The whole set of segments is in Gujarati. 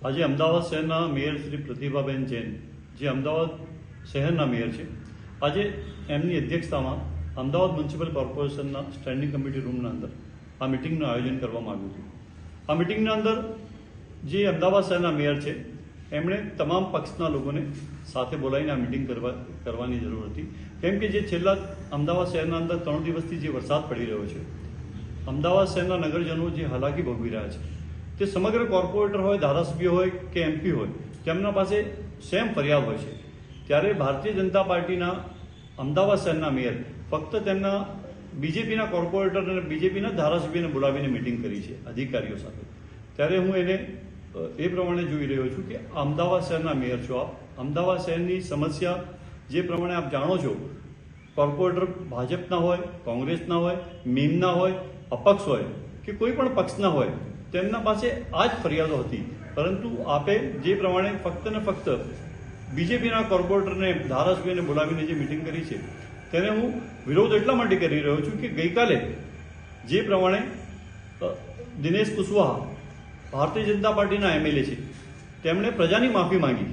આજે અમદાવાદ શહેરના મેયર શ્રી પ્રતિભાબેન જૈન, જે અમદાવાદ શહેરના મેયર છે, આજે એમની અધ્યક્ષતામાં અમદાવાદ મ્યુનિસિપલ કોર્પોરેશનના સ્ટેન્ડિંગ કમિટી રૂમના અંદર આ મિટિંગનું આયોજન કરવામાં આવ્યું હતું. આ મિટિંગના અંદર જે અમદાવાદ શહેરના મેયર છે એમણે તમામ પક્ષના લોકોને સાથે બોલાવીને આ મિટિંગ કરવાની જરૂર હતી, કેમ કે જે છેલ્લા અમદાવાદ શહેરના અંદર 3 દિવસથી જે વરસાદ પડી રહ્યો છે, અમદાવાદ શહેરના નગરજનો જે હાલાકી ભોગવી રહ્યા છે, તે સમગ્ર કોર્પોરેટર હોય, ધારાસભ્ય હોય કે એમપી હોય, તેમના પાસે સેમ ફરિયાદ હોય છે. ત્યારે ભારતીય જનતા પાર્ટીના અમદાવાદ શહેરના મેયર ફક્ત તેમના બીજેપીના કોર્પોરેટર અને બીજેપીના ધારાસભ્યને બોલાવીને મિટિંગ કરી છે અધિકારીઓ સાથે. ત્યારે હું એને એ પ્રમાણે જોઈ રહ્યો છું કે અમદાવાદ શહેરના મેયર છો આપ, અમદાવાદ શહેરની સમસ્યા જે પ્રમાણે આપ જાણો છો, કોર્પોરેટર ભાજપના હોય, કોંગ્રેસના હોય, મીમના હોય, અપક્ષ હોય કે કોઈ પણ પક્ષના હોય, તેમના પાસે આ જ ફરિયાદો હતી. પરંતુ આપે જે પ્રમાણે ફક્ત ને ફક્ત બીજેપીના કોર્પોરેટરને, ધારાસભ્યને બોલાવીને જે મિટિંગ કરી છે, તેને હું વિરોધ એટલા માટે કરી રહ્યો છું કે ગઈકાલે જે પ્રમાણે દિનેશ કુશવાહા ભારતીય જનતા પાર્ટીના એમએલએ છે, તેમણે પ્રજાની માફી માંગી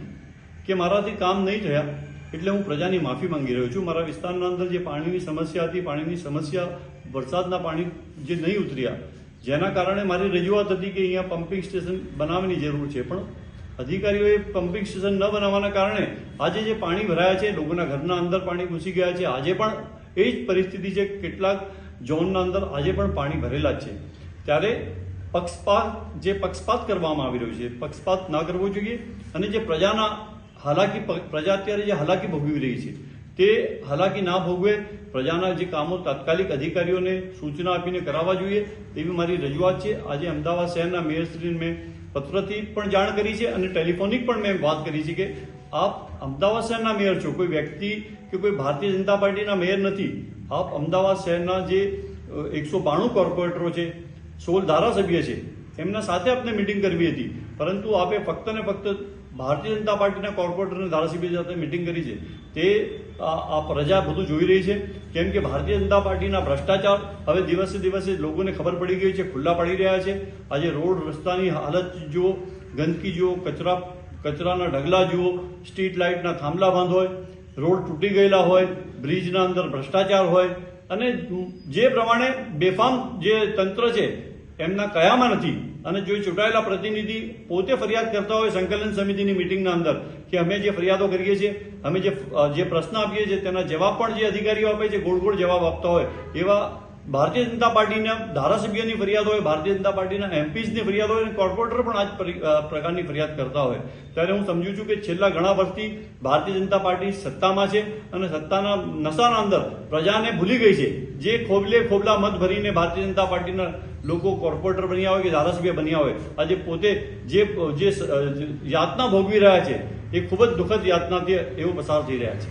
કે મારાથી કામ નહીં થયા એટલે હું પ્રજાની માફી માંગી રહ્યો છું. મારા વિસ્તારના અંદર જે પાણીની સમસ્યા હતી, પાણીની સમસ્યા, વરસાદના પાણી જે નહીં ઉતર્યા, જેના કારણે મારી રજૂઆત હતી કે અહીંયા પમ્પિંગ સ્ટેશન બનાવવાની જરૂર છે, પણ અધિકારીઓએ પમ્પિંગ સ્ટેશન ન બનાવવાના કારણે આજે જે પાણી ભરાયા છે, લોકોના ઘરના અંદર પાણી ઘૂસી ગયા છે. આજે પણ એ જ પરિસ્થિતિ છે, કેટલાક ઝોનના અંદર આજે પણ પાણી ભરેલા જ છે. ત્યારે પક્ષપાત કરવામાં આવી રહ્યો છે, પક્ષપાત ના કરવો જોઈએ અને જે પ્રજા અત્યારે જે હાલાકી ભોગવી રહી છે, તે હાલાકી ના ભોગવે, પ્રજાના જે કામો તાત્કાલિક અધિકારીઓને સૂચના આપીને કરાવવા જોઈએ, એવી મારી રજૂઆત છે. આજે અમદાવાદ શહેરના મેયરશ્રીને મેં પત્રથી પણ જાણ કરી છે અને ટેલિફોનિક પણ મેં વાત કરી છે કે આપ અમદાવાદ શહેરના મેયર છો, કોઈ વ્યક્તિ કે કોઈ ભારતીય જનતા પાર્ટીના મેયર નથી. આપ અમદાવાદ શહેરના જે 192 કોર્પોરેટરો છે, 16 ધારાસભ્ય છે, એમના સાથે આપને મિટિંગ કરવી હતી, પરંતુ આપે ફક્ત ને ફક્ત ભારતીય જનતા પાર્ટીના કોર્પોરેટર અને ધારાસભ્ય સાથે મિટિંગ કરી છે. તે આ પ્રજા બધું જોઈ રહી છે, કેમ કે ભારતીય જનતા પાર્ટીના ભ્રષ્ટાચાર હવે દિવસે દિવસે લોકોને ખબર પડી ગઈ છે, ખુલ્લા પડી રહ્યા છે. આજે રોડ રસ્તાની હાલત જુઓ, ગંદકી જુઓ, કચરાના ઢગલા જુઓ, સ્ટ્રીટ લાઇટના થાંભલા બંધ હોય, રોડ તૂટી ગયેલા હોય, બ્રિજના અંદર ભ્રષ્ટાચાર હોય અને જે પ્રમાણે બેફામ જે તંત્ર છે એમના કયામાં નથી. અને જો ચૂંટાયેલા પ્રતિનિધિ પોતે ફરિયાદ કરતા હોય સંકલન સમિતિની મિટિંગના અંદર કે અમે જે ફરિયાદો કરીએ છીએ, અમે જે પ્રશ્ન આપીએ છીએ, તેના જવાબ પણ જે અધિકારીઓ આપે છે ગોળ ગોળ જવાબ આપતા હોય, એવા ભારતીય જનતા પાર્ટીના ધારાસભ્યની ફરિયાદ હોય, ભારતીય જનતા પાર્ટીના એમપીસની ફરિયાદ હોય અને કોર્પોરેટર પણ આ જ પ્રકારની ફરિયાદ કરતા હોય, ત્યારે હું સમજુ છું કે છેલ્લા ઘણા વર્ષથી ભારતીય જનતા પાર્ટી સત્તામાં છે અને સત્તાના નશાના અંદર પ્રજાને ભૂલી ગઈ છે. જે ખોબલા મત ભરીને ભારતીય જનતા પાર્ટીના લોકો કોર્પોરેટર બન્યા હોય કે ધારાસભ્ય બન્યા હોય, આજે પોતે જે યાતના ભોગવી રહ્યા છે, એ ખૂબ જ દુઃખદ યાતનાથી એવો પસાર થઈ રહ્યા છે.